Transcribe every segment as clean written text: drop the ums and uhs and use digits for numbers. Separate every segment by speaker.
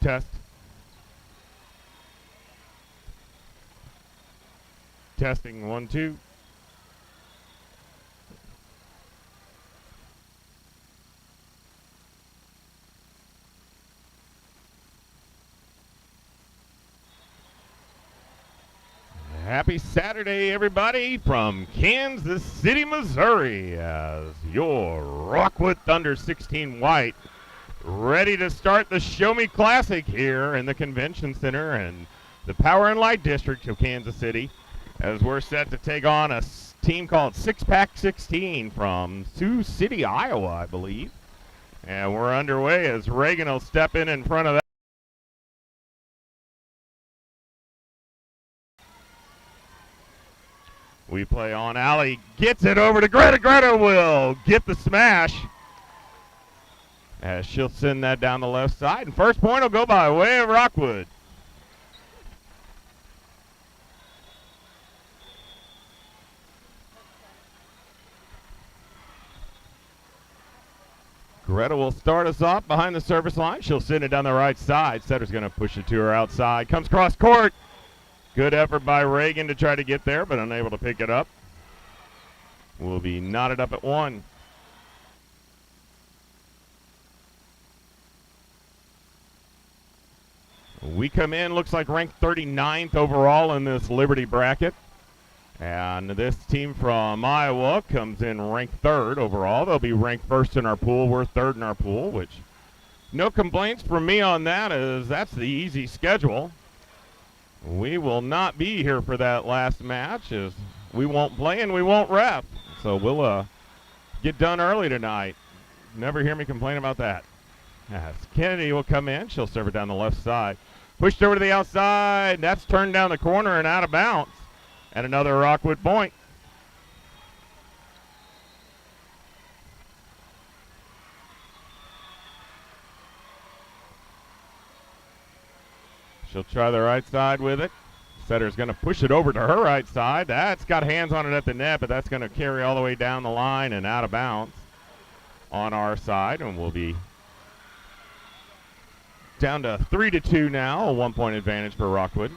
Speaker 1: test. Testing 1, 2. Happy Saturday, everybody, from Kansas City, Missouri, as your Rockwood Thunder 16 White ready to start the Show Me Classic here in the Convention Center and the Power and Light District of Kansas City, as we're set to take on a team called Six Pack 16 from Sioux City, Iowa, I believe. And we're underway as Reagan will step in front of that. We play on. Allie gets it over to Greta. Greta will get the smash as she'll send that down the left side. And first point will go by way of Rockwood. Greta will start us off behind the service line. She'll send it down the right side. Setter's going to push it to her outside. Comes cross court. Good effort by Reagan to try to get there, but unable to pick it up. Will be knotted up at 1. We come in, looks like ranked 39th overall in this Liberty bracket. And this team from Iowa comes in ranked 3rd overall. They'll be ranked 1st in our pool. We're 3rd in our pool, which no complaints from me on that, as that's the easy schedule. We will not be here for that last match, as we won't play and we won't ref. So we'll get done early tonight. Never hear me complain about that. As Kennedy will come in, she'll serve it down the left side. Pushed over to the outside. That's turned down the corner and out of bounds. And another Rockwood point. She'll try the right side with it. Setter's going to push it over to her right side. That's got hands on it at the net, but that's going to carry all the way down the line and out of bounds on our side. And we'll be down to 3-2 now, a 1-point advantage for Rockwood.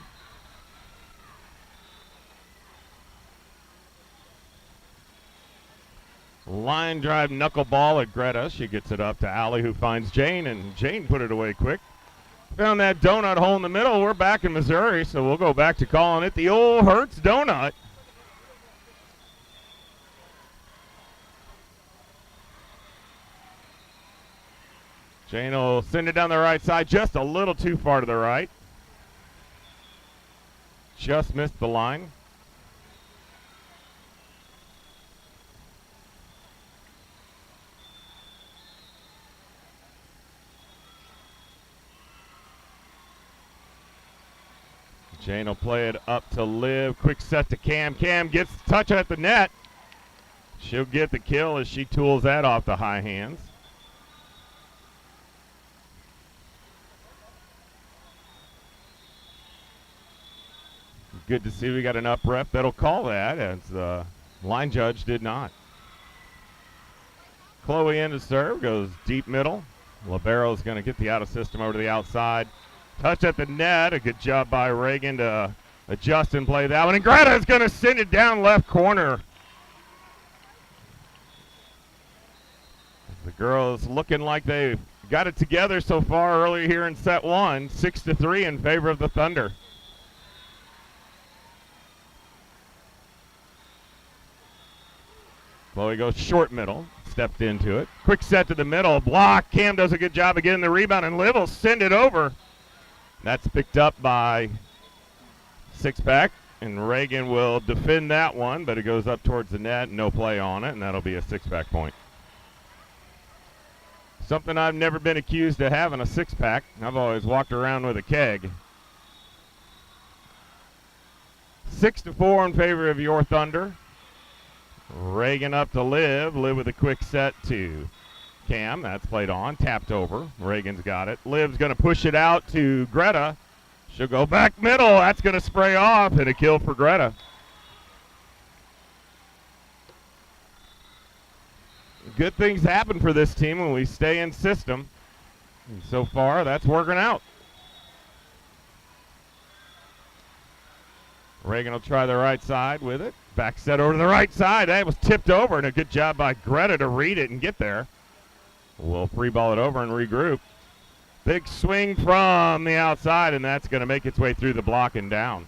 Speaker 1: Line drive knuckleball at Greta. She gets it up to Allie, who finds Jane, and Jane put it away quick. Found that donut hole in the middle. We're back in Missouri, so we'll go back to calling it the old Hertz donut. Jane will send it down the right side, just a little too far to the right. Just missed the line. Jane will play it up to Liv. Quick set to Cam. Cam gets the touch at the net. She'll get the kill as she tools that off the high hands. Good to see we got an up ref that'll call that, as the line judge did not. Chloe in to serve, goes deep middle. Libero's going to get the out of system over to the outside. Touch at the net. A good job by Reagan to adjust and play that one. And Greta is going to send it down left corner. The girls looking like they've got it together so far early here in set 1. 6-3 in favor of the Thunder. Chloe goes short middle. Stepped into it. Quick set to the middle. Block. Cam does a good job of getting the rebound, and Liv will send it over. That's picked up by Six Pack, and Reagan will defend that one, but it goes up towards the net. No play on it, and that'll be a Six Pack point. Something I've never been accused of having, a six pack. I've always walked around with a keg. 6-4 in favor of your Thunder. Reagan up to Liv. Liv with a quick set to Cam. That's played on. Tapped over. Reagan's got it. Liv's going to push it out to Greta. She'll go back middle. That's going to spray off, and a kill for Greta. Good things happen for this team when we stay in system. And so far, that's working out. Reagan will try the right side with it. Back set over to the right side. That was tipped over, and a good job by Greta to read it and get there. We'll free ball it over and regroup. Big swing from the outside, and that's going to make its way through the block and down.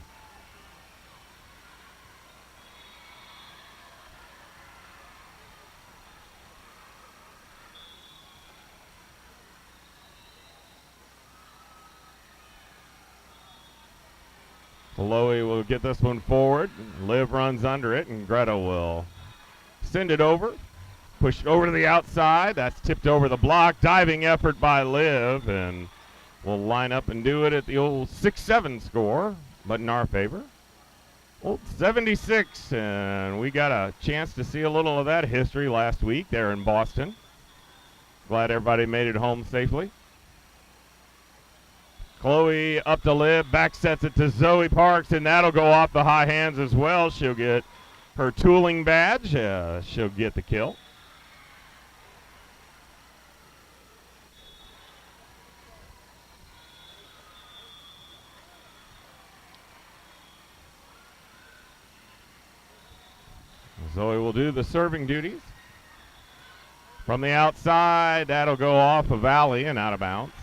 Speaker 1: Chloe will get this one forward. Liv runs under it, and Greta will send it over. Push it over to the outside. That's tipped over the block. Diving effort by Liv, and we'll line up and do it at the old 6-7 score, but in our favor. Old 76, and we got a chance to see a little of that history last week there in Boston. Glad everybody made it home safely. Chloe up to Liv, back sets it to Zoe Parks, and that'll go off the high hands as well. She'll get her tooling badge. She'll get the kill. Zoe will do the serving duties. From the outside, that'll go off of Valley and out of bounds.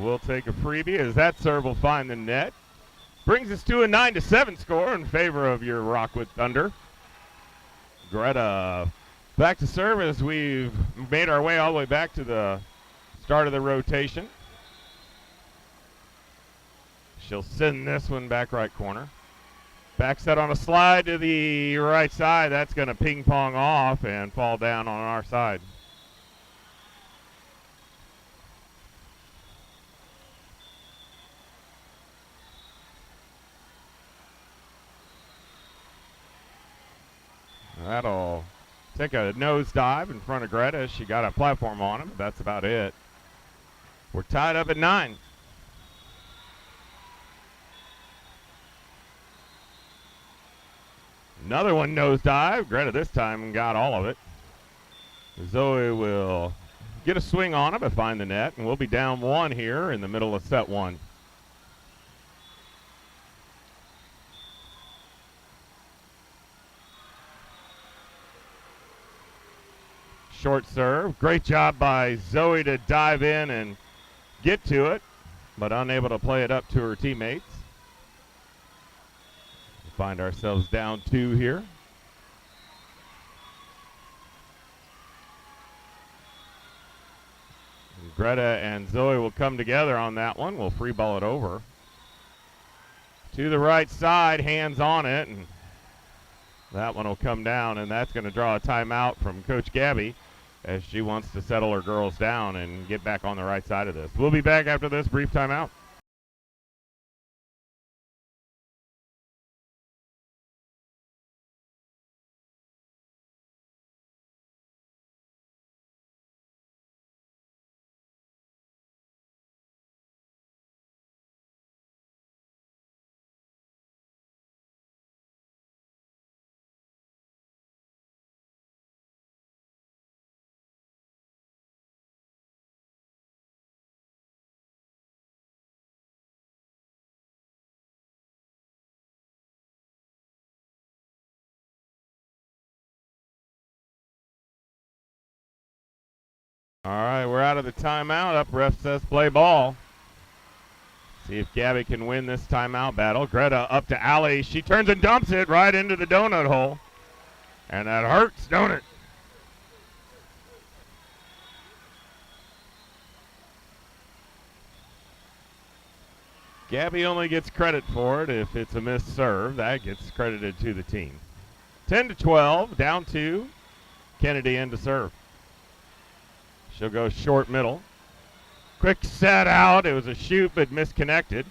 Speaker 1: We'll take a freebie as that serve will find the net. Brings us to a 9-7 score in favor of your Rockwood Thunder. Greta back to serve as we've made our way all the way back to the start of the rotation. She'll send this one back right corner. Back set on a slide to the right side. That's going to ping pong off and fall down on our side. That'll take a nosedive in front of Greta. She got a platform on him, but that's about it. We're tied up at 9. Another one nosedive. Greta this time got all of it. Zoe will get a swing on him but find the net, and we'll be down 1 here in the middle of set 1. Short serve. Great job by Zoe to dive in and get to it, but unable to play it up to her teammates. We find ourselves down 2 here. And Greta and Zoe will come together on that one. We'll free ball it over. To the right side, hands on it, and that one will come down, and that's going to draw a timeout from Coach Gabby, as she wants to settle her girls down and get back on the right side of this. We'll be back after this brief timeout. All right, we're out of the timeout. Up ref says play ball. See if Gabby can win this timeout battle. Greta up to Allie. She turns and dumps it right into the donut hole. And that hurts, don't it? Gabby only gets credit for it if it's a missed serve. That gets credited to the team. 10-12, down 2. Kennedy in to serve. She'll go short middle. Quick set out. It was a shoot, but misconnected.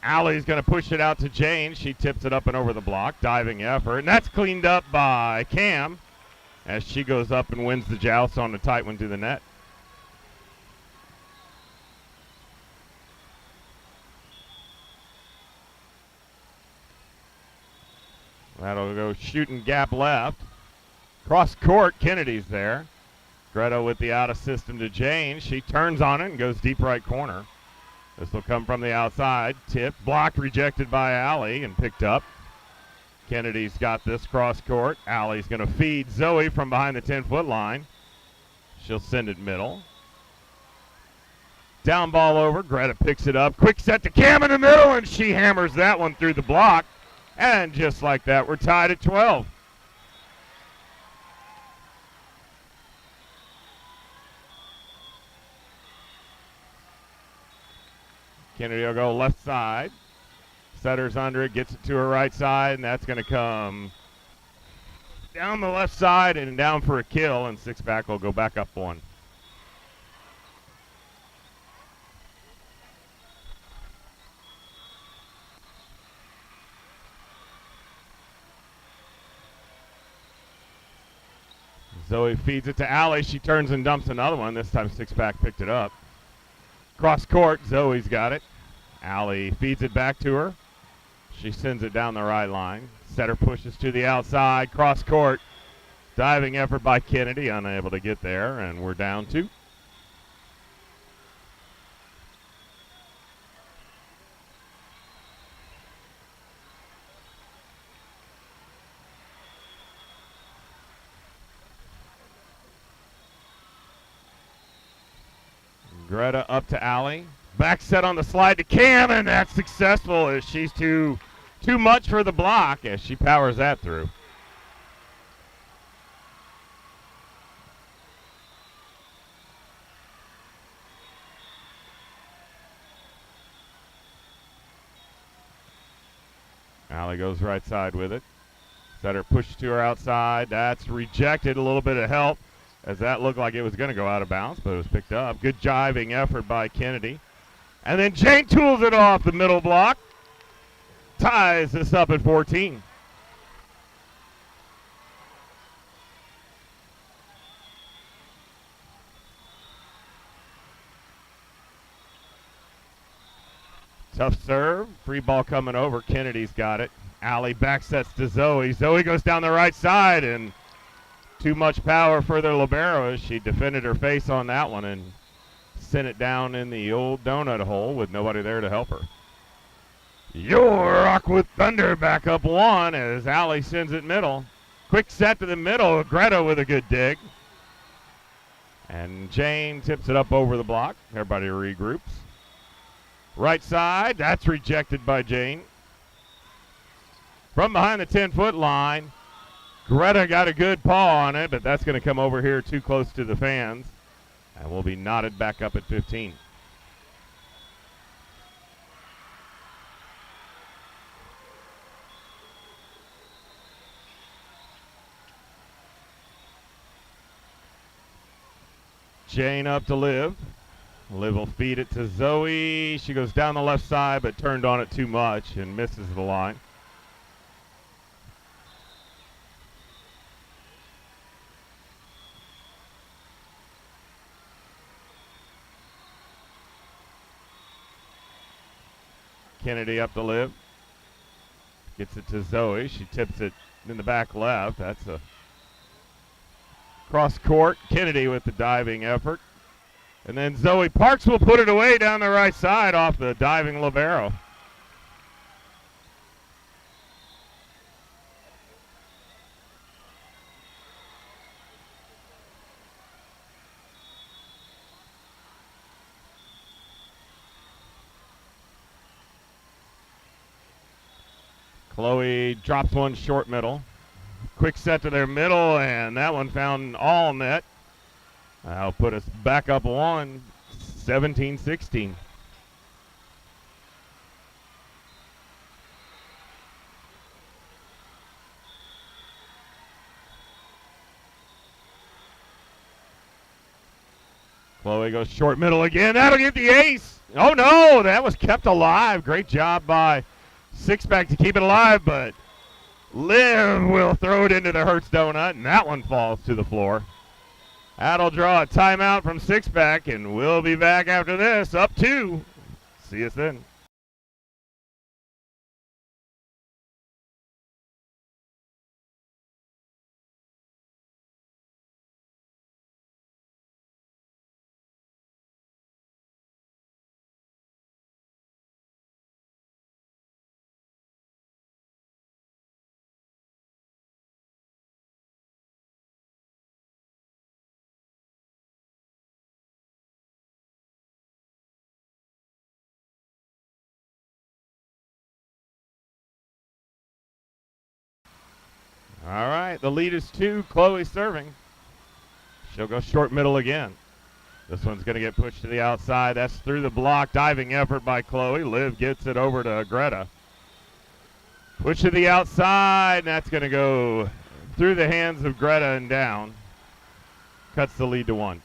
Speaker 1: Allie's going to push it out to Jane. She tips it up and over the block. Diving effort. And that's cleaned up by Cam as she goes up and wins the joust on the tight one to the net. That'll go shooting gap left. Cross court, Kennedy's there. Greta with the out of system to Jane. She turns on it and goes deep right corner. This will come from the outside. Tipped, blocked, rejected by Allie and picked up. Kennedy's got this cross court. Allie's going to feed Zoe from behind the 10-foot line. She'll send it middle. Down ball over. Greta picks it up. Quick set to Cam in the middle, and she hammers that one through the block. And just like that, we're tied at 12. Kennedy will go left side. Setter's under it, gets it to her right side, and that's going to come down the left side and down for a kill, and six-pack will go back up one. Zoe feeds it to Allie. She turns and dumps another one. This time six-pack picked it up. Cross court, Zoe's got it. Allie feeds it back to her. She sends it down the right line. Setter pushes to the outside. Cross court. Diving effort by Kennedy. Unable to get there, and we're down 2. Greta up to Allie. Back set on the slide to Cam, and that's successful as she's too much for the block as she powers that through. Allie goes right side with it. Setter pushes to her outside. That's rejected. A little bit of help as that looked like it was going to go out of bounds, but it was picked up. Good jiving effort by Kennedy. And then Jane tools it off the middle block. Ties this up at 14. Tough serve. Free ball coming over. Kennedy's got it. Allie back sets to Zoe. Zoe goes down the right side, and too much power for the libero as she defended her face on that one and sent it down in the old donut hole with nobody there to help her. Your Rockwood Thunder back up 1 as Allie sends it middle. Quick set to the middle. Greta with a good dig. And Jane tips it up over the block. Everybody regroups. Right side. That's rejected by Jane. From behind the 10-foot line. Greta got a good paw on it, but that's going to come over here too close to the fans. And we'll be knotted back up at 15. Jane up to Liv. Liv will feed it to Zoe. She goes down the left side, but turned on it too much and misses the line. Kennedy up to Liv. Gets it to Zoe. She tips it in the back left. That's a cross court. Kennedy with the diving effort. And then Zoe Parks will put it away down the right side off the diving libero. Chloe drops one short middle. Quick set to their middle, and that one found all net. That'll put us back up 1, 17-16. Chloe goes short middle again. That'll get the ace. Oh, no, that was kept alive. Great job by Six-pack to keep it alive, but Liv will throw it into the Hertz donut, and that one falls to the floor. That'll draw a timeout from Six-pack, and we'll be back after this, up 2. See us then. All right, the lead is 2. Chloe serving. She'll go short middle again. This one's going to get pushed to the outside. That's through the block. Diving effort by Chloe. Liv gets it over to Greta. Push to the outside, and that's going to go through the hands of Greta and down. Cuts the lead to 1.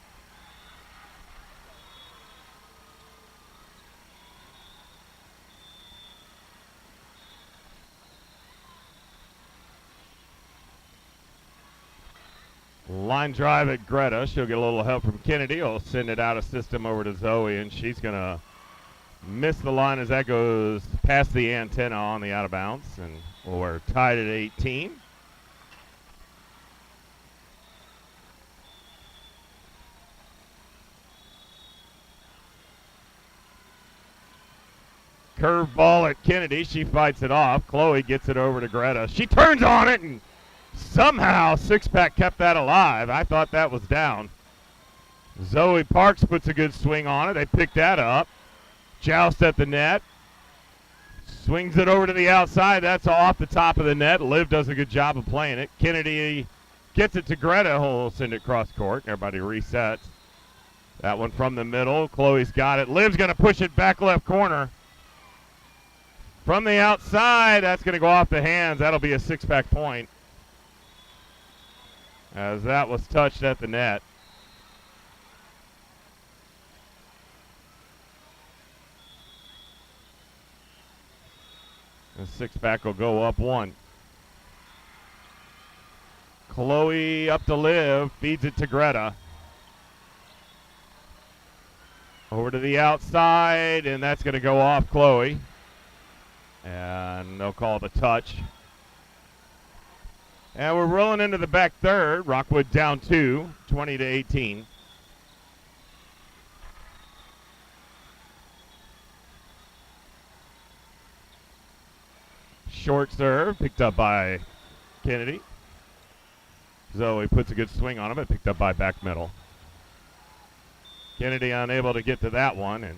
Speaker 1: Line drive at Greta. She'll get a little help from Kennedy. He'll send it out of system over to Zoe, and she's going to miss the line as that goes past the antenna on the out of bounds, and we're tied at 18. Curve ball at Kennedy. She fights it off. Chloe gets it over to Greta. She turns on it, and somehow Six-Pack kept that alive. I thought that was down. Zoe Parks puts a good swing on it. They pick that up. Joust at the net. Swings it over to the outside. That's off the top of the net. Liv does a good job of playing it. Kennedy gets it to Greta. Who'll send it cross court. Everybody resets. That one from the middle. Chloe's got it. Liv's going to push it back left corner. From the outside, that's going to go off the hands. That'll be a Six-Pack point, as that was touched at the net. The Six-Pack will go up 1. Chloe up to Liv, feeds it to Greta. Over to the outside, and that's going to go off Chloe. And they'll call it a touch. And we're rolling into the back third. Rockwood down 2, 20 to 18. Short serve, picked up by Kennedy. Zoe puts a good swing on him, but picked up by back middle. Kennedy unable to get to that one, and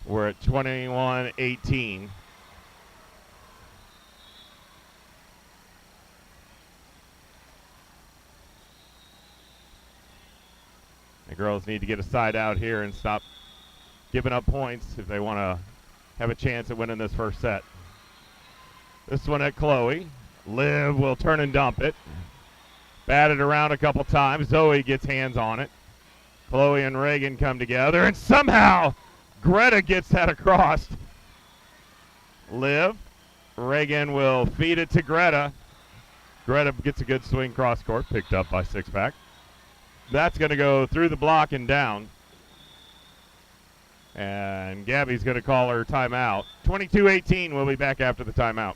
Speaker 1: we're at 21-18. The girls need to get a side out here and stop giving up points if they want to have a chance at winning this first set. This one at Chloe. Liv will turn and dump it. Bat it around a couple times. Zoe gets hands on it. Chloe and Reagan come together, and somehow Greta gets that across. Liv. Reagan will feed it to Greta. Greta gets a good swing cross court, picked up by Six-Pack. That's going to go through the block and down. And Gabby's going to call her timeout. 22-18, we'll be back after the timeout.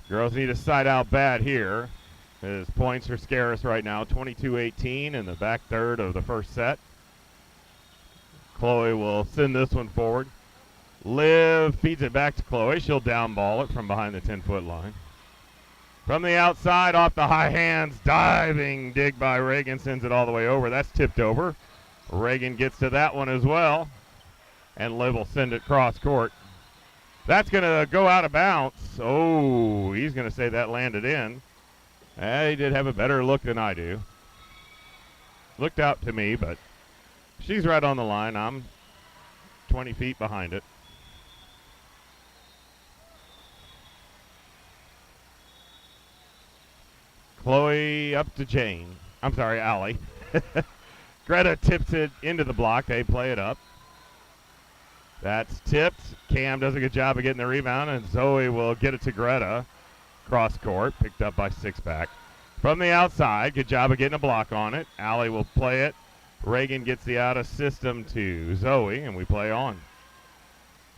Speaker 1: Girls need a side out bat here. His points are scarce right now, 22-18 in the back third of the first set. Chloe will send this one forward. Liv feeds it back to Chloe. She'll down ball it from behind the 10-foot line. From the outside, off the high hands, diving dig by Reagan, sends it all the way over. That's tipped over. Reagan gets to that one as well, and Liv will send it cross court. That's going to go out of bounds. Oh, he's going to say that landed in. He did have a better look than I do. Looked out to me, but she's right on the line. I'm 20 feet behind it. Chloe up to Jane. I'm sorry, Allie. Greta tips it into the block. They play it up. That's tipped. Cam does a good job of getting the rebound, and Zoe will get it to Greta. Cross court, picked up by Six-Pack. From the outside, good job of getting a block on it. Allie will play it. Reagan gets the out of system to Zoe, and we play on.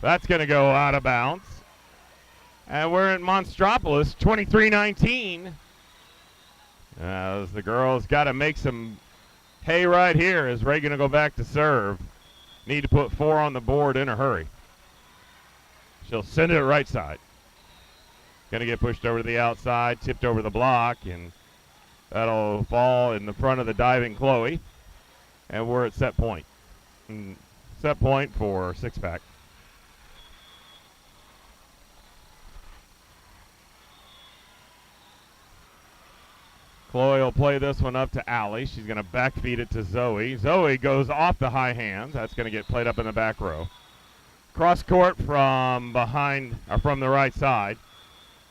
Speaker 1: That's going to go out of bounds. And we're in Monstropolis, 23-19. As the girls got to make some hay right here as Reagan will go back to serve. Need to put 4 on the board in a hurry. She'll send it to right side. Going to get pushed over to the outside, tipped over the block, and that'll fall in the front of the diving Chloe. And we're at set point. Set point for six-pack. Chloe will play this one up to Allie. She's going to backfeed it to Zoe. Zoe goes off the high hands. That's going to get played up in the back row. Cross court from behind, or from the right side.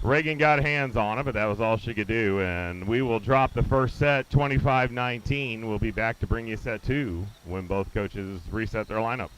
Speaker 1: Reagan got hands on it, but that was all she could do. And we will drop the first set, 25-19. We'll be back to bring you set 2 when both coaches reset their lineups.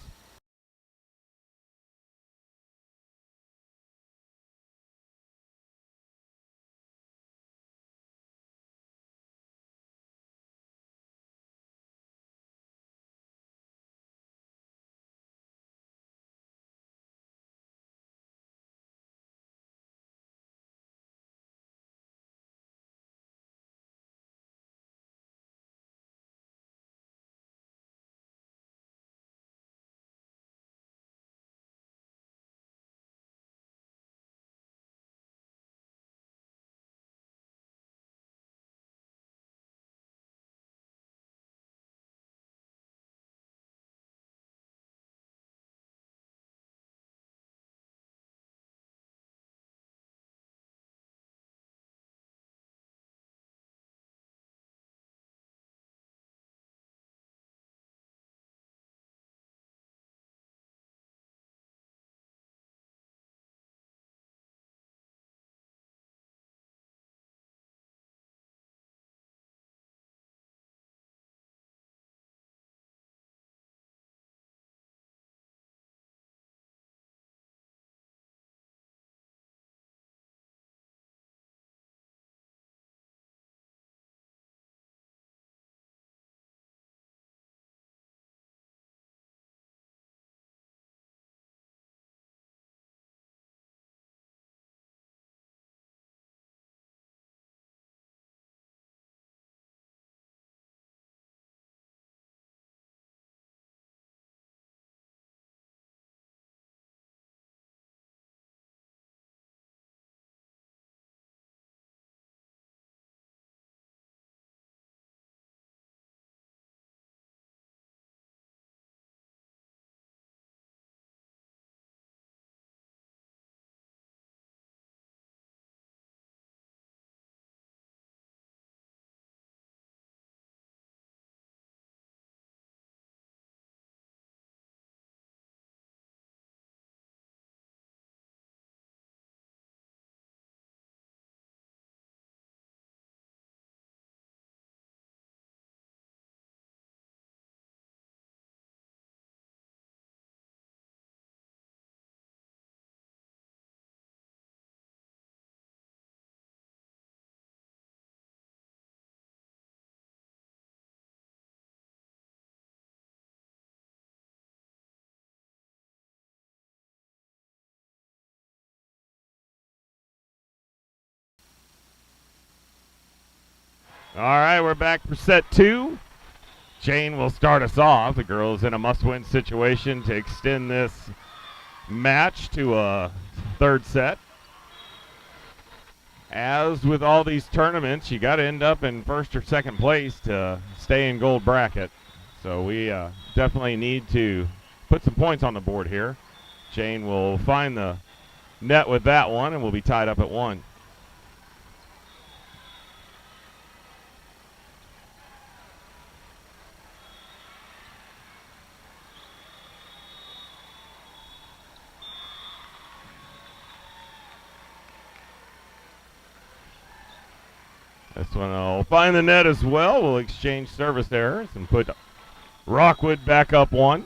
Speaker 1: All right, we're back for set 2. Jane will start us off. The girls in a must-win situation to extend this match to a third set. As with all these tournaments, you got to end up in first or second place to stay in gold bracket. So we definitely need to put some points on the board here. Jane will find the net with that one, and we'll be tied up at 1. This one will find the net as well. We'll exchange service errors and put Rockwood back up 1.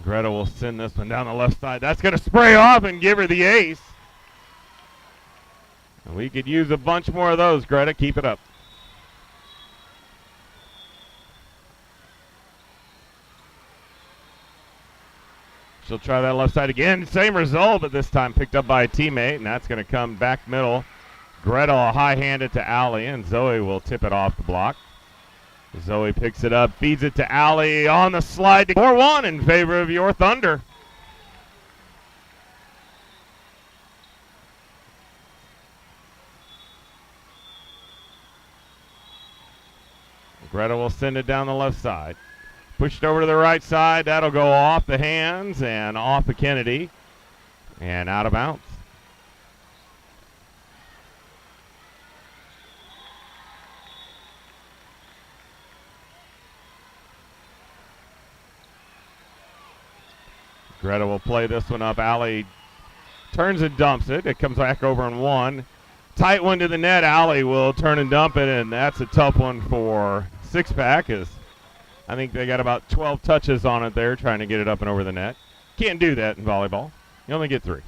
Speaker 1: Greta will send this one down the left side. That's going to spray off and give her the ace. And we could use a bunch more of those, Greta. Keep it up. She'll try that left side again. Same result, but this time picked up by a teammate, and that's going to come back middle. Greta will high-hand it to Allie, and Zoe will tip it off the block. Zoe picks it up, feeds it to Allie on the slide. 4-1 in favor of your Thunder. Greta will send it down the left side. Pushed over to the right side. That'll go off the hands and off of Kennedy and out of bounds. Greta will play this one up. Allie turns and dumps it. It comes back over and one. Tight one to the net. Allie will turn and dump it, and that's a tough one for Six-Pack. I think they got about 12 touches on it there trying to get it up and over the net. Can't do that in volleyball. You only get 3.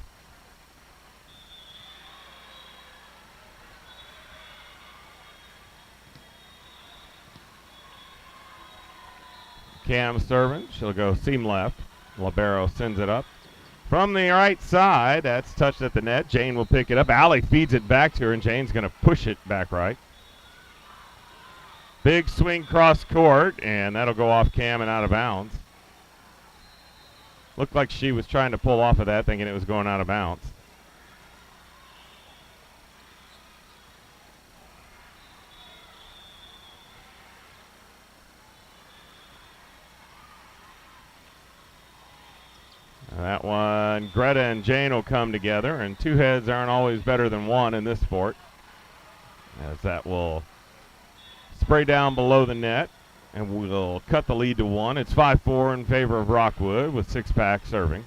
Speaker 1: Cam serving. She'll go seam left. Libero sends it up. From the right side, that's touched at the net. Jane will pick it up. Allie feeds it back to her, and Jane's going to push it back right. Big swing cross court, and that'll go off Cam and out of bounds. Looked like she was trying to pull off of that, thinking it was going out of bounds. That one, Greta and Jane will come together, and 2 heads aren't always better than 1 in this sport. As that will spray down below the net, and we'll cut the lead to 1. It's 5-4 in favor of Rockwood with Six-Pack serving.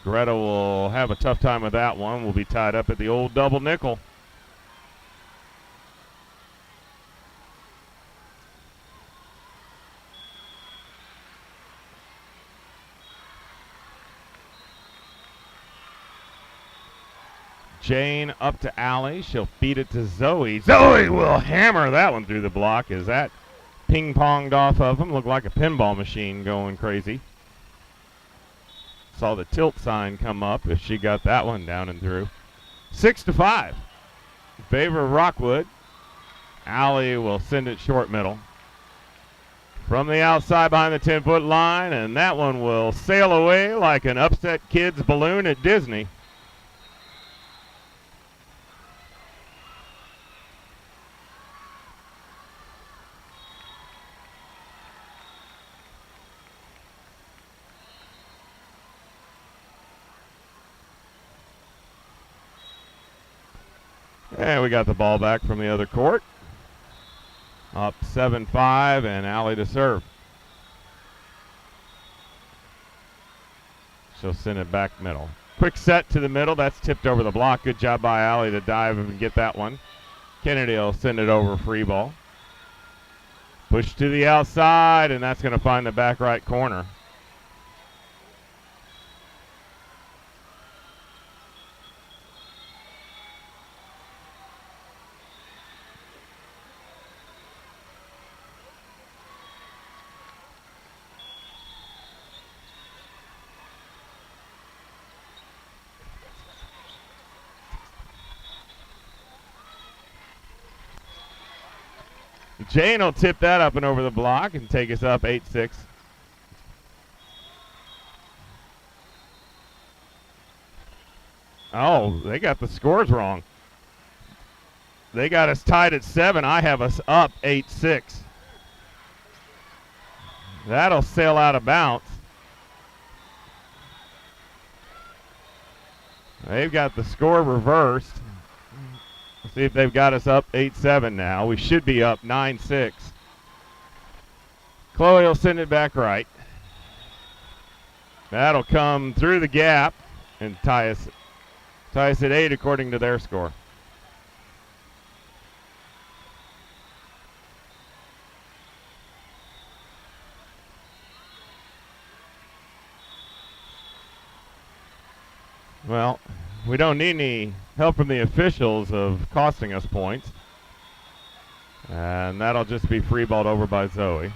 Speaker 1: Greta will have a tough time with that one. We'll be tied up at the old double nickel. Jane up to Allie. She'll feed it to Zoe. Zoe will hammer that one through the block as that ping-ponged off of him. Looked like a pinball machine going crazy. Saw the tilt sign come up if she got that one down and through. 6-5 in favor of Rockwood. Allie will send it short middle. From the outside behind the 10-foot line, and that one will sail away like an upset kid's balloon at Disney. And we got the ball back from the other court. Up 7-5, and Allie to serve. She'll send it back middle. Quick set to the middle. That's tipped over the block. Good job by Allie to dive and get that one. Kennedy will send it over free ball. Push to the outside, and that's going to find the back right corner. Jane will tip that up and over the block and take us up 8-6. Oh, they got the scores wrong. They got us tied at 7. I have us up 8-6. That'll sail out of bounds. They've got the score reversed. See if they've got us up 8-7 now. We should be up 9-6. Chloe will send it back right. That'll come through the gap and tie us at 8 according to their score. Well, we don't need any help from the officials of costing us points. And that'll just be free balled over by Zoe.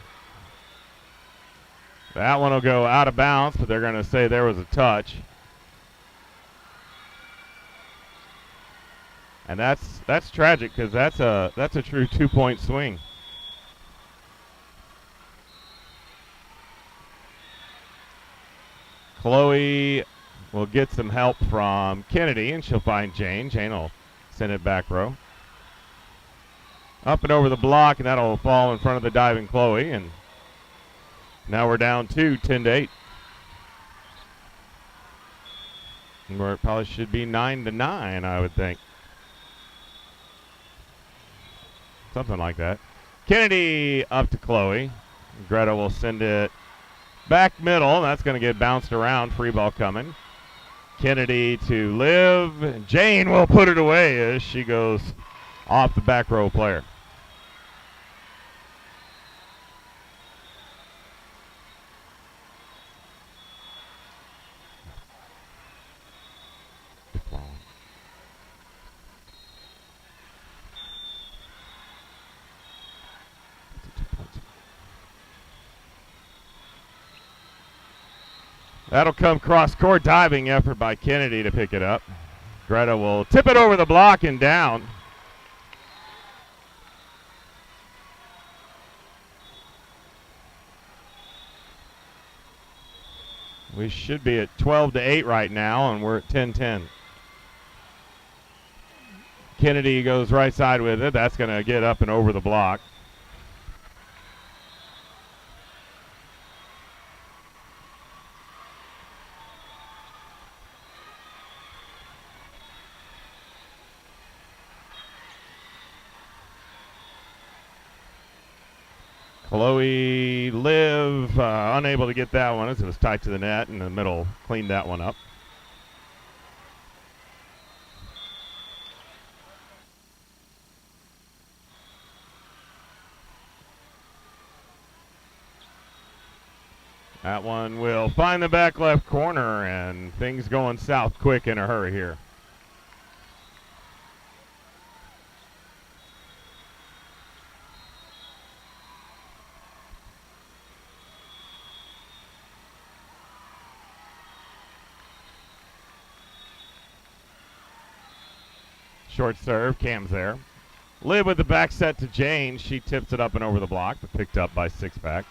Speaker 1: That one will go out of bounds, but they're going to say there was a touch. And that's tragic because that's a true 2-point swing. Chloe will get some help from Kennedy, and she'll find Jane. Jane will send it back row. Up and over the block, and that'll fall in front of the diving Chloe. And now we're down 10-8. Where it probably should be 9-9, I would think. Something like that. Kennedy up to Chloe. Greta will send it back middle. That's going to get bounced around. Free ball coming. Kennedy to Liv. Jane will put it away as she goes off the back row player. That'll come cross-court diving effort by Kennedy to pick it up. Greta will tip it over the block and down. We should be at 12-8 right now, and we're at 10-10. Kennedy goes right side with it. That's going to get up and over the block. Chloe, Liv, unable to get that one as it was tight to the net in the middle. Cleaned that one up. That one will find the back left corner, and things going south quick in a hurry here. Short serve, Cam's there. Liv with the back set to Jane. She tips it up and over the block, but picked up by Sixpack.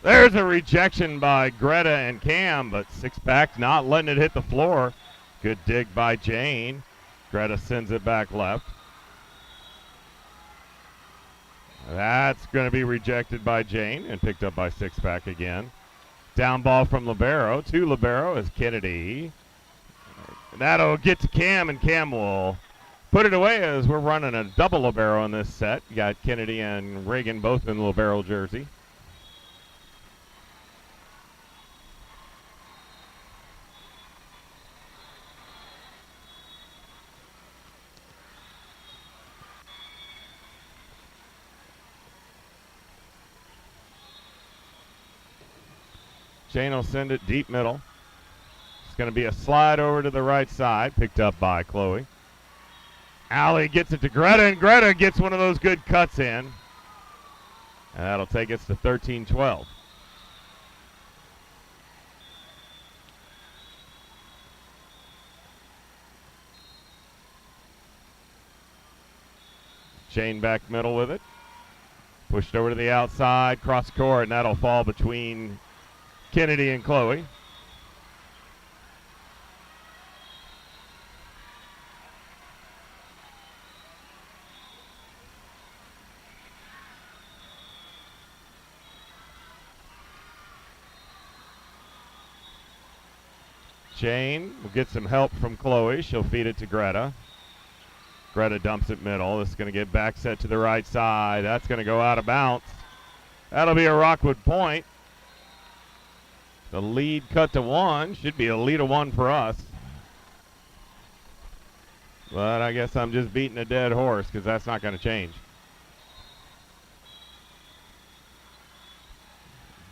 Speaker 1: There's a rejection by Greta and Cam, but Sixpack not letting it hit the floor. Good dig by Jane. Greta sends it back left. That's going to be rejected by Jane and picked up by Sixpack again. Down ball from Libero. To Libero is Kennedy. That'll get to Cam, and Cam will put it away as we're running a double Libero in this set. You got Kennedy and Reagan both in the Libero jersey. Jane will send it deep middle. It's going to be a slide over to the right side, picked up by Chloe. Allie gets it to Greta, and Greta gets one of those good cuts in. And that'll take us to 13-12. Jane back middle with it. Pushed over to the outside, cross court, and that'll fall between Kennedy and Chloe. Jane will get some help from Chloe. She'll feed it to Greta. Greta dumps it middle. This is going to get back set to the right side. That's going to go out of bounds. That'll be a Rockwood point. The lead cut to 1. Should be a lead of 1 for us. But I guess I'm just beating a dead horse because that's not going to change.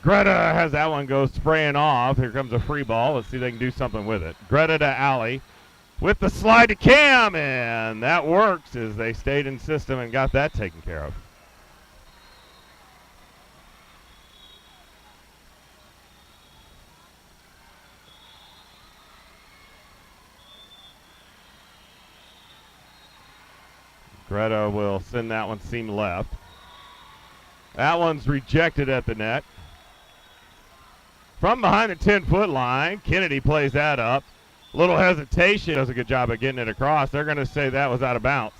Speaker 1: Greta has that one go spraying off. Here comes a free ball. Let's see if they can do something with it. Greta to Allie with the slide to Cam, and that works as they stayed in system and got that taken care of. Greta will send that one seam left. That one's rejected at the net. From behind the 10-foot line, Kennedy plays that up. Little hesitation, does a good job of getting it across. They're going to say that was out of bounds.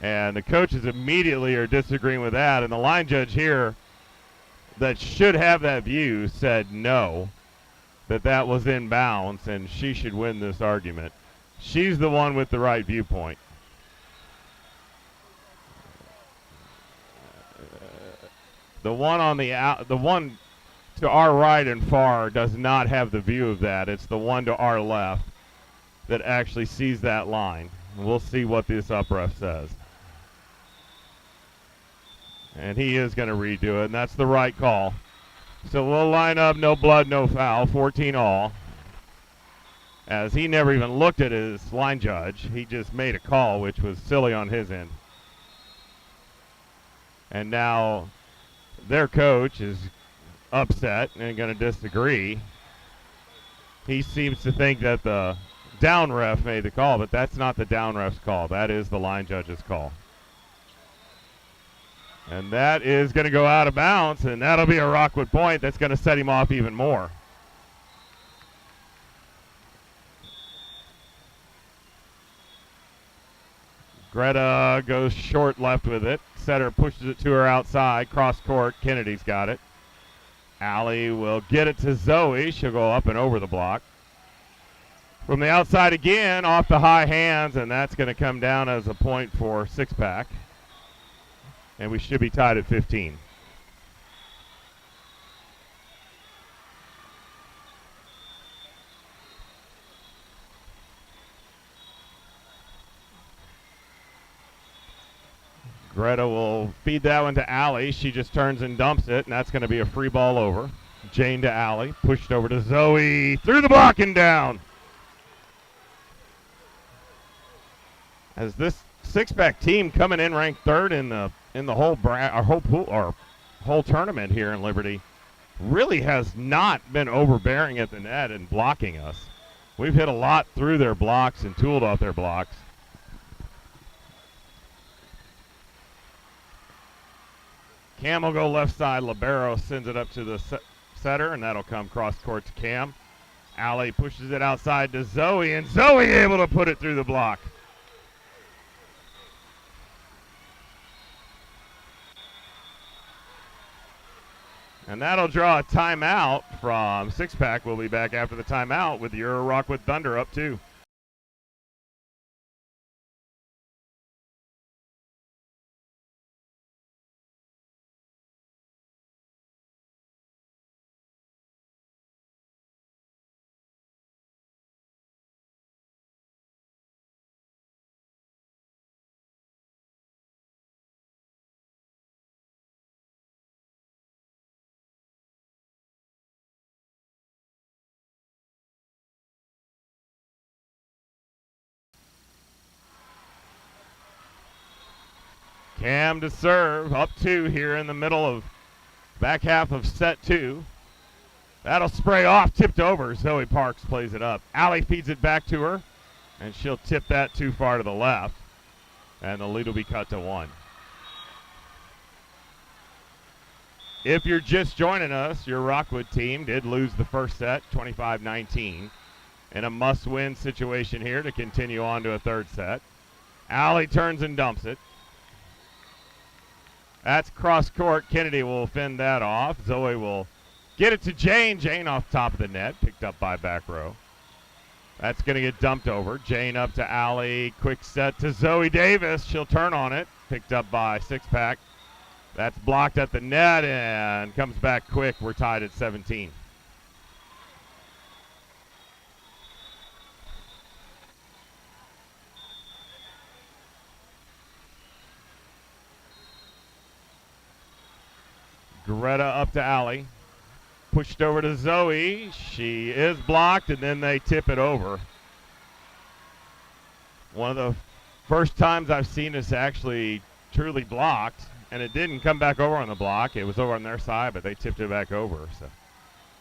Speaker 1: And the coaches immediately are disagreeing with that. And the line judge here that should have that view said no, that was in bounds, and she should win this argument. She's the one with the right viewpoint. The one to our right and far does not have the view of that. It's the one to our left that actually sees that line. We'll see what this up ref says. And he is going to redo it, and that's the right call. So we'll line up no blood, no foul, 14 all. As he never even looked at his line judge. He just made a call, which was silly on his end. And now their coach is upset and going to disagree. He seems to think that the down ref made the call, but that's not the down ref's call. That is the line judge's call. And that is going to go out of bounds, and that'll be a Rockwood point. That's going to set him off even more. Greta goes short left with it. Setter pushes it to her outside. Cross court. Kennedy's got it. Allie will get it to Zoe. She'll go up and over the block. From the outside again, off the high hands, and that's going to come down as a point for six-pack. And we should be tied at 15. Greta will feed that one to Allie. She just turns and dumps it, and that's going to be a free ball over. Jane to Allie. Pushed over to Zoe. Through the block and down. As this six-pack team coming in ranked third in the whole tournament here in Liberty really has not been overbearing at the net and blocking us. We've hit a lot through their blocks and tooled off their blocks. Cam will go left side. Libero sends it up to the setter, and that'll come cross court to Cam. Allie pushes it outside to Zoe, and Zoe able to put it through the block. And that'll draw a timeout from six-pack. We'll be back after the timeout with your Rockwood Thunder up 2. Cam to serve, up 2 here in the middle of back half of set 2. That'll spray off, tipped over. Zoe Parks plays it up. Allie feeds it back to her, and she'll tip that too far to the left, and the lead will be cut to 1. If you're just joining us, your Rockwood team did lose the first set, 25-19, in a must-win situation here to continue on to a third set. Allie turns and dumps it. That's cross court. Kennedy will fend that off. Zoe will get it to Jane. Jane off top of the net, picked up by back row. That's going to get dumped over. Jane up to Allie. Quick set to Zoe Davis. She'll turn on it. Picked up by six-pack. That's blocked at the net and comes back quick. We're tied at 17. Greta up to Allie. Pushed over to Zoe. She is blocked, and then they tip it over. One of the first times I've seen this actually truly blocked, and it didn't come back over on the block. It was over on their side, but they tipped it back over. So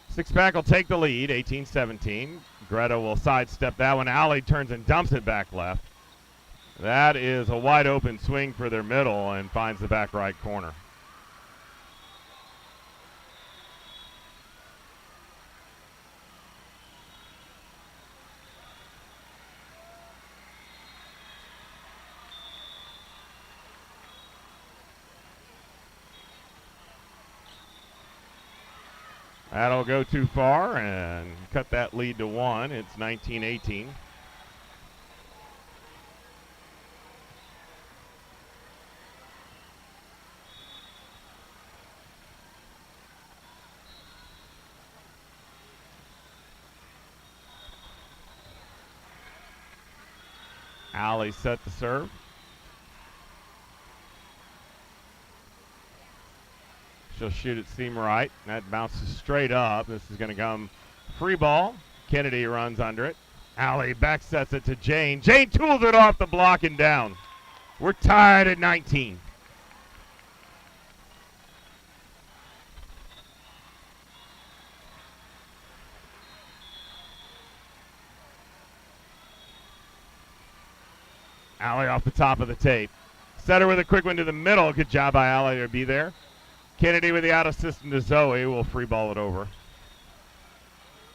Speaker 1: six-pack will take the lead, 18-17. Greta will sidestep that one. Allie turns and dumps it back left. That is a wide open swing for their middle and finds the back right corner. That'll go too far and cut that lead to 1. It's 19-18. Allie set to serve. She'll shoot it seam right. That bounces straight up. This is going to come free ball. Kennedy runs under it. Allie back sets it to Jane. Jane tools it off the block and down. We're tied at 19. Allie off the top of the tape. Setter with a quick one to the middle. Good job by Allie to be there. Kennedy with the out of system to Zoe. Will free ball it over.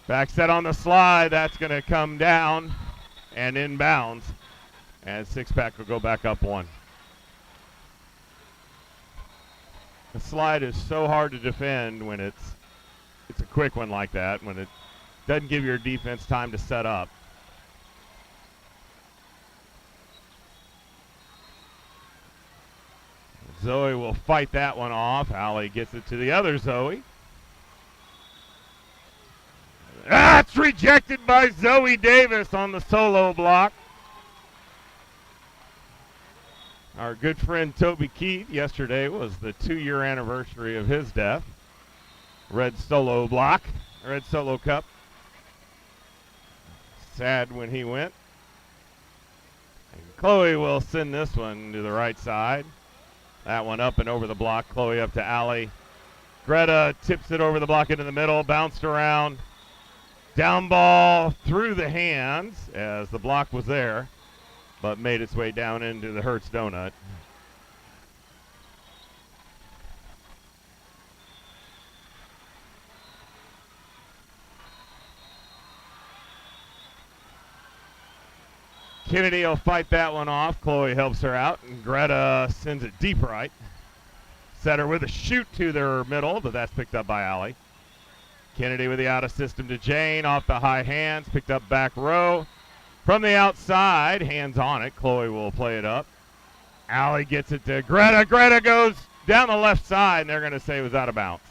Speaker 1: Back set on the slide. That's going to come down and inbounds. And six-pack will go back up 1. The slide is so hard to defend when it's a quick one like that, when it doesn't give your defense time to set up. Zoe will fight that one off. Allie gets it to the other Zoe. That's rejected by Zoe Davis on the solo block. Our good friend Toby Keith, yesterday was the 2-year anniversary of his death. Red solo block, red solo cup. Sad when he went. And Chloe will send this one to the right side. That one up and over the block. Chloe up to Allie. Greta tips it over the block into the middle. Bounced around. Down ball through the hands as the block was there, but made its way down into the Hertz donut. Kennedy will fight that one off. Chloe helps her out, and Greta sends it deep right. Setter with a shoot to their middle, but that's picked up by Allie. Kennedy with the out of system to Jane, off the high hands, picked up back row. From the outside, hands on it. Chloe will play it up. Allie gets it to Greta. Greta goes down the left side, and they're going to say it was out of bounds.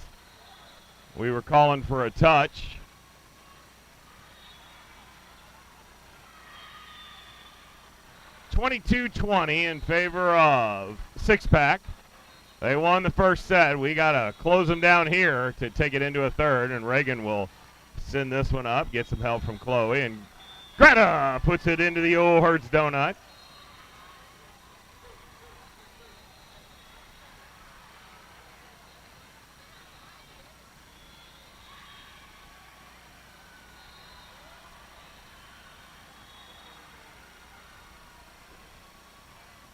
Speaker 1: We were calling for a touch. (22-20) in favor of six-pack. They won the first set. We got to close them down here to take it into a third, and Reagan will send this one up, get some help from Chloe, and Greta puts it into the old Hertz donut.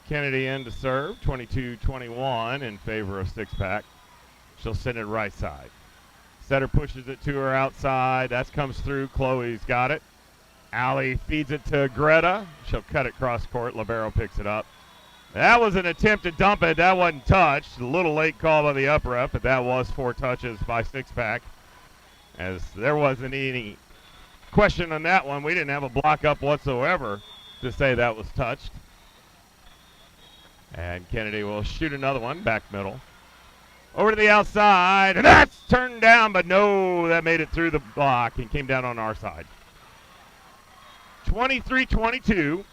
Speaker 1: Kennedy in to serve, 22-21 in favor of six-pack. She'll send it right side. Setter pushes it to her outside. That comes through. Chloe's got it. Allie feeds it to Greta. She'll cut it cross court. Libero picks it up. That was an attempt to dump it. That wasn't touched. A little late call by the up ref, but that was 4 touches by six-pack. As there wasn't any question on that one. We didn't have a block up whatsoever to say that was touched. And Kennedy will shoot another one, back middle. Over to the outside, and that's turned down, but no, that made it through the block and came down on our side. 23-22.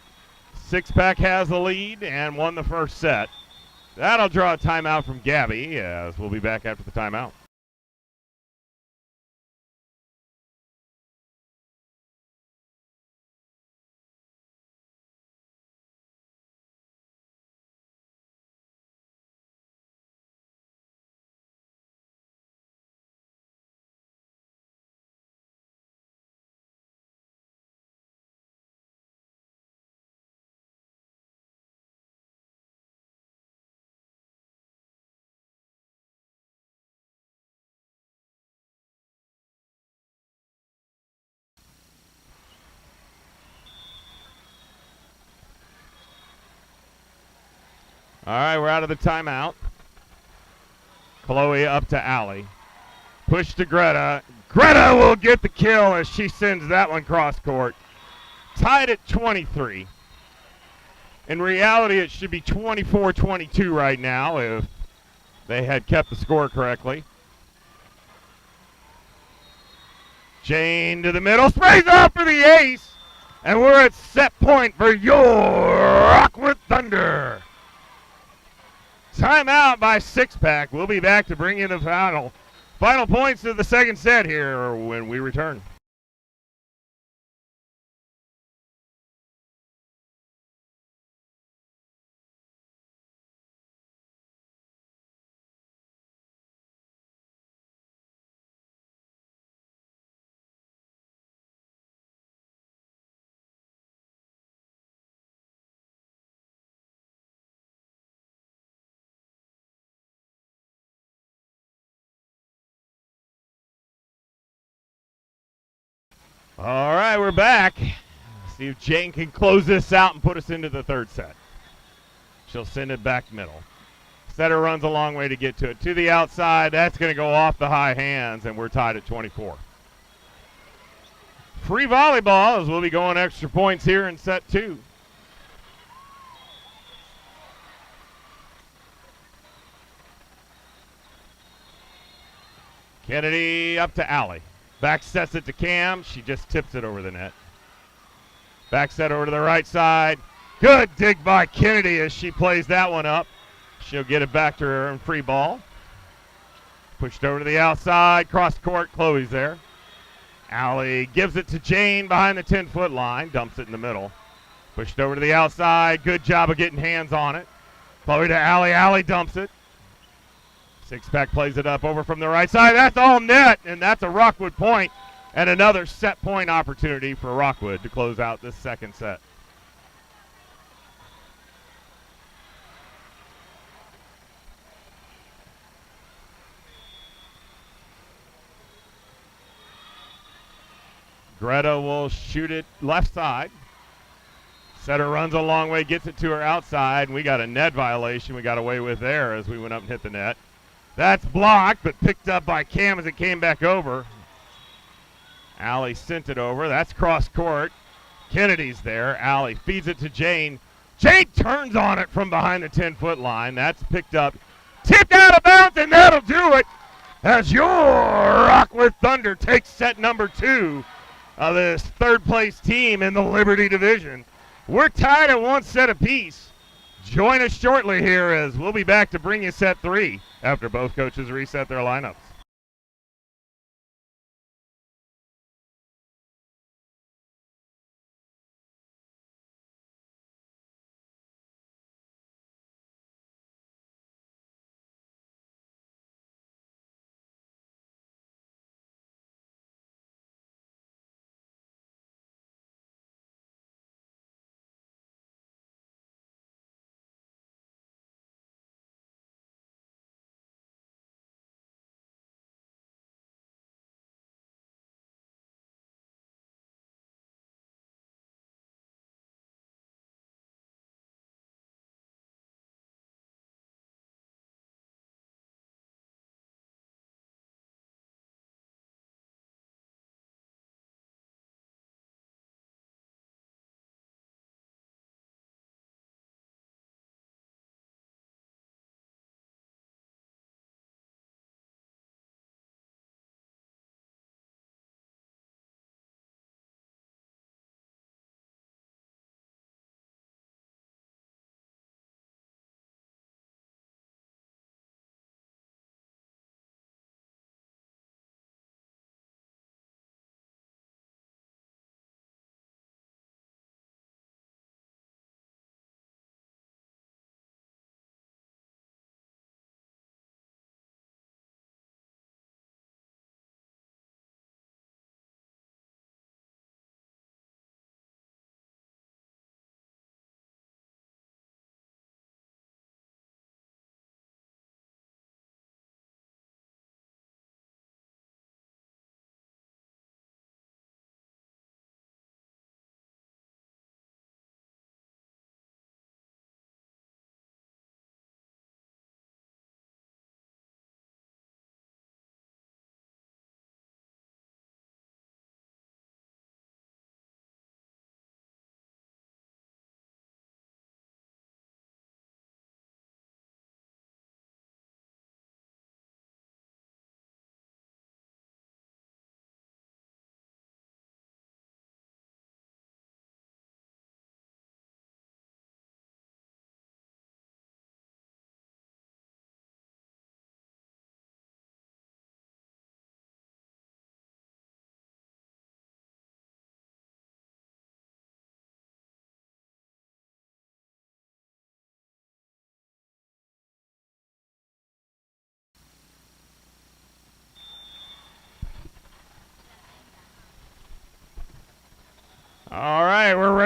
Speaker 1: Six-pack has the lead and won the first set. That'll draw a timeout from Gabby, as we'll be back after the timeout. All right, we're out of the timeout. Chloe up to Allie. Push to Greta. Greta will get the kill as she sends that one cross court. Tied at 23. In reality, it should be 24-22 right now if they had kept the score correctly. Jane to the middle, sprays out for the ace, and we're at set point for your Rockwood Thunder. Timeout by six-pack. We'll be back to bring you the final points of the second set here when we return. All right, we're back. See if Jane can close this out and put us into the third set. She'll send it back middle. Setter runs a long way to get to it. To the outside, that's going to go off the high hands, and we're tied at 24. Free volleyball as we'll be going extra points here in set two. Kennedy up to Allie. Back sets it to Cam. She just tips it over the net. Back set over to the right side. Good dig by Kennedy as she plays that one up. She'll get it back to her in free ball. Pushed over to the outside. Cross court. Chloe's there. Allie gives it to Jane behind the 10-foot line. Dumps it in the middle. Pushed over to the outside. Good job of getting hands on it. Chloe to Allie. Allie dumps it. Six-pack plays it up over from the right side. That's all net, and that's a Rockwood point, and another set point opportunity for Rockwood to close out this second set. Greta will shoot it left side. Setter runs a long way, gets it to her outside, and we got a net violation we got away with there as we went up and hit the net. That's blocked, but picked up by Cam as it came back over. Allie sent it over. That's cross court. Kennedy's there. Allie feeds it to Jane. Jane turns on it from behind the 10-foot line. That's picked up. Tipped out of bounds, and that'll do it as your Rockwood Thunder takes set number 2 of this third-place team in the Liberty Division. We're tied at 1 set apiece. Join us shortly here as we'll be back to bring you set 3 after both coaches reset their lineups.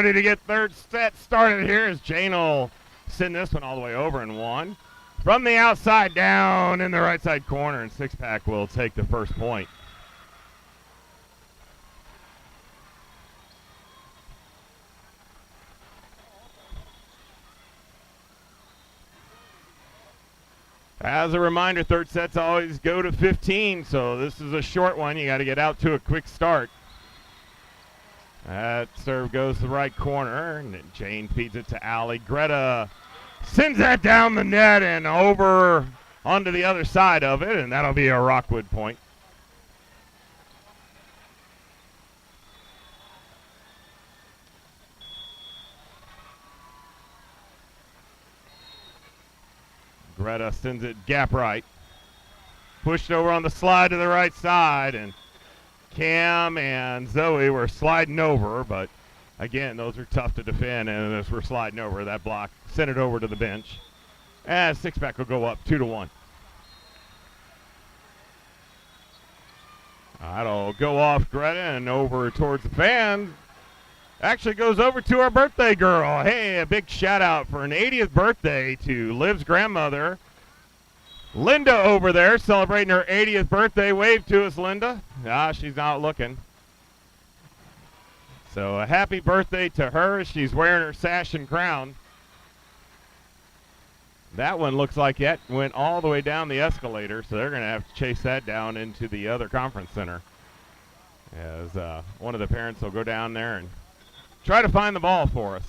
Speaker 1: ready to get third set started here as Jane will send this one all the way over and one. From the outside down in the right side corner, and six-pack will take the first point. As a reminder, third sets always go to 15, so this is a short one. You got to get out to a quick start. That serve goes to the right corner, and Jane feeds it to Allie. Greta sends that down the net and over onto the other side of it, and that'll be a Rockwood point. Greta sends it gap right. Pushed over on the slide to the right side, and Cam and Zoe were sliding over, but again, those are tough to defend, and as we're sliding over, that block sent it over to the bench. And six-pack will go up 2-1. That'll go off Greta and over towards the fans. Actually goes over to our birthday girl. Hey, a big shout out for an 80th birthday to Liv's grandmother, Linda, over there celebrating her 80th birthday. Wave to us, Linda. She's not looking. So a happy birthday to her. She's wearing her sash and crown. That one looks like it went all the way down the escalator, so they're going to have to chase that down into the other conference center. As one of the parents will go down there and try to find the ball for us.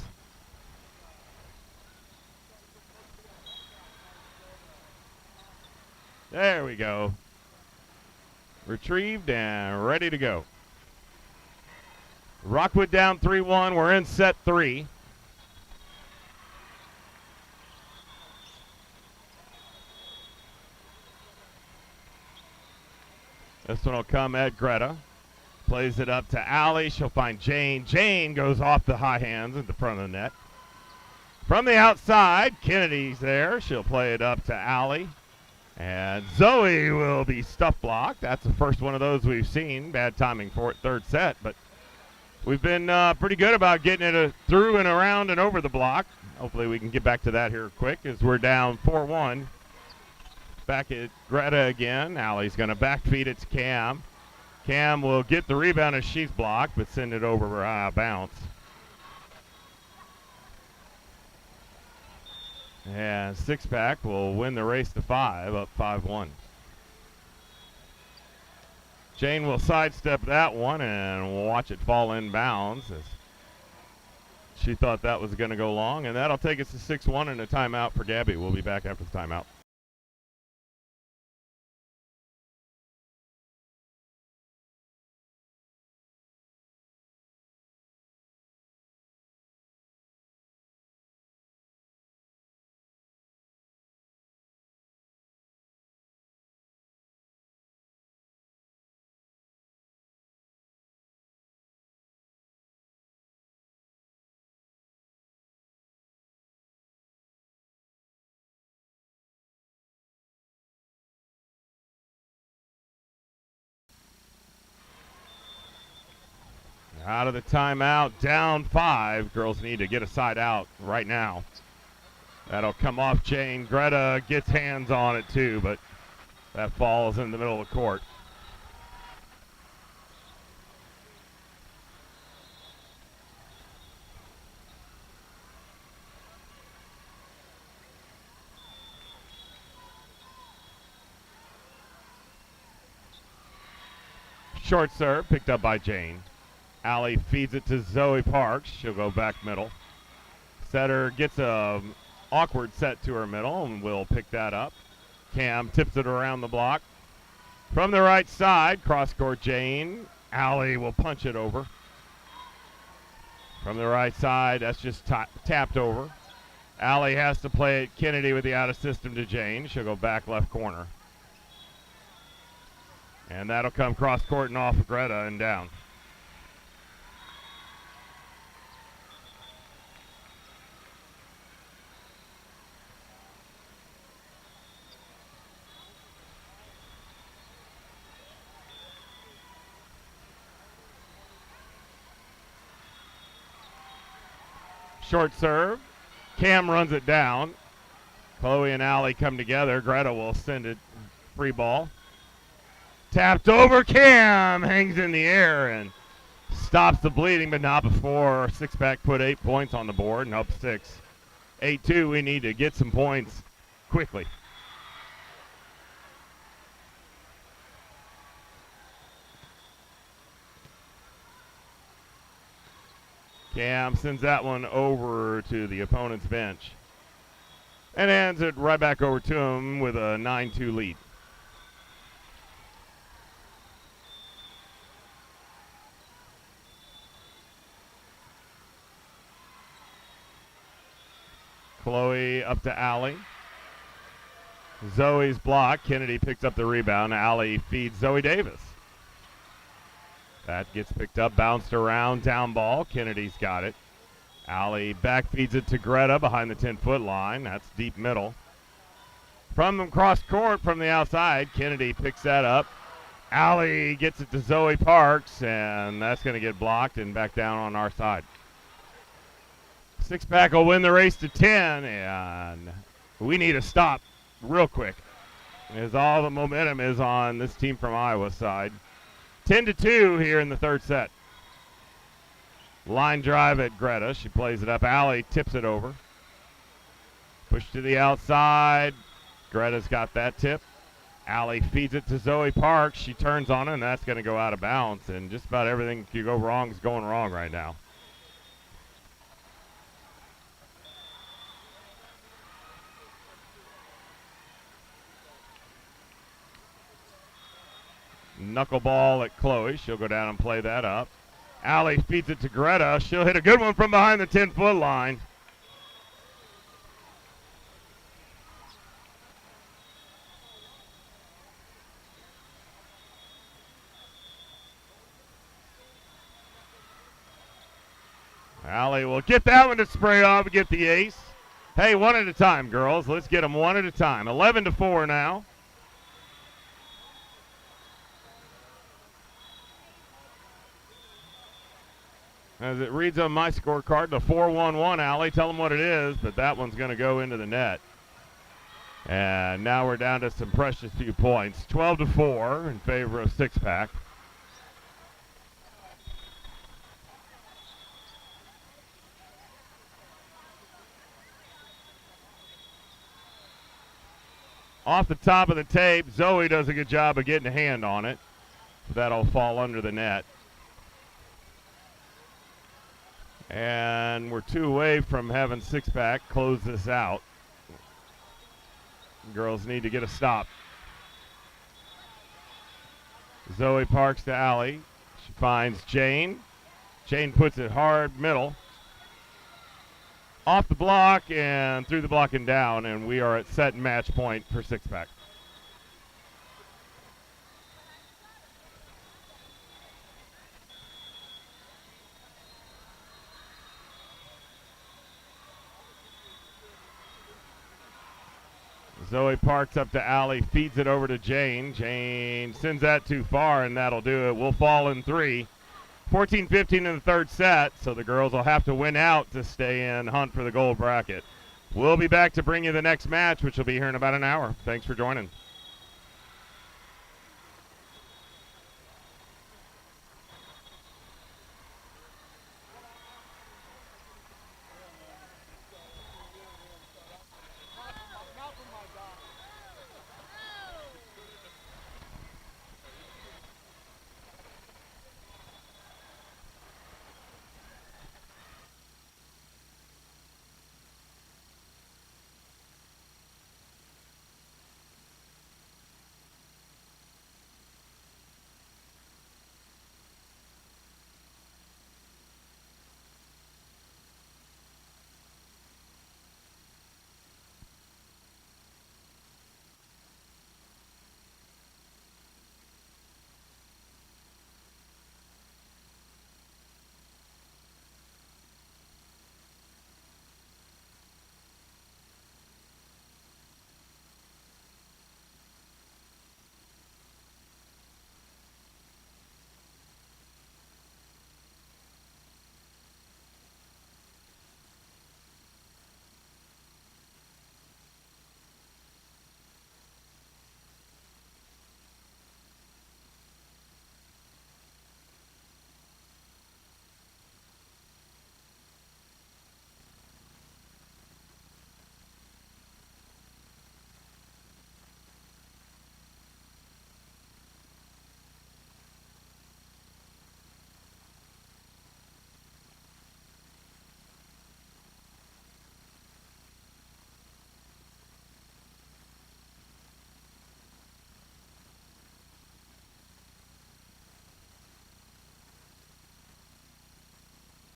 Speaker 1: There we go. Retrieved and ready to go. Rockwood down 3-1. We're in set 3. This one will come at Greta. Plays it up to Allie. She'll find Jane. Jane goes off the high hands at the front of the net. From the outside, Kennedy's there. She'll play it up to Allie. And Zoe will be stuff blocked. That's the first one of those we've seen. Bad timing for it, third set, but we've been pretty good about getting it through and around and over the block. Hopefully we can get back to that here quick as we're down 4-1. Back at Greta again. Allie's going to back feed it to Cam. Cam will get the rebound as she's blocked, but send it over bounce. And six-pack will win the race to 5, up 5-1. Jane will sidestep that one and watch it fall in bounds as she thought that was going to go long, and that'll take us to 6-1 and a timeout for Gabby. We'll be back after the timeout. Out of the timeout, down 5. Girls need to get a side out right now. That'll come off Jane. Greta gets hands on it too, but that falls in the middle of the court. Short serve picked up by Jane. Allie feeds it to Zoe Parks. She'll go back middle. Setter gets a awkward set to her middle and will pick that up. Cam tips it around the block. From the right side, cross-court Jane. Allie will punch it over. From the right side, that's just tapped over. Allie has to play it. Kennedy with the out-of-system to Jane. She'll go back left corner. And that'll come cross-court and off of Greta and down. Short serve. Cam runs it down. Chloe and Allie come together. Greta will send it free ball. Tapped over. Cam hangs in the air and stops the bleeding, but not before Six-Pack put 8 points on the board and up 6. 8-2, we need to get some points quickly. Cam sends that one over to the opponent's bench and hands it right back over to him with a 9-2 lead. Chloe up to Allie. Zoe's block. Kennedy picks up the rebound. Allie feeds Zoe Davis. That gets picked up, bounced around, down ball. Kennedy's got it. Allie back feeds it to Greta behind the 10-foot line. That's deep middle. From the cross court from the outside, Kennedy picks that up. Allie gets it to Zoe Parks, and that's going to get blocked and back down on our side. Six-Pack will win the race to 10, and we need a stop real quick, as all the momentum is on this team from Iowa's side. 10-2 here in the third set. Line drive at Greta. She plays it up. Allie tips it over. Push to the outside. Greta's got that tip. Allie feeds it to Zoe Parks. She turns on it, and that's going to go out of bounds. And just about everything that could go wrong is going wrong right now. Knuckleball at Chloe. She'll go down and play that up. Allie feeds it to Greta. She'll hit a good one from behind the 10-foot line. Allie will get that one to spray off and get the ace. Hey, one at a time, girls. Let's get them one at a time. 11-4 now. As it reads on my scorecard, the 4-1-1, Allie. Tell them what it is, but that one's going to go into the net. And now we're down to some precious few points. 12-4 in favor of Six-Pack. Off the top of the tape, Zoe does a good job of getting a hand on it. That'll fall under the net. And we're 2 away from having Six-Pack close this out. Girls need to get a stop. Zoe Parks to Allie. She finds Jane. Jane puts it hard middle. Off the block and through the block and down, and we are at set and match point for Six-Pack. Zoe Parks up to Allie, feeds it over to Jane. Jane sends that too far, and that'll do it. We'll fall in 3. 14-15 in the third set, so the girls will have to win out to stay in hunt for the gold bracket. We'll be back to bring you the next match, which will be here in about an hour. Thanks for joining.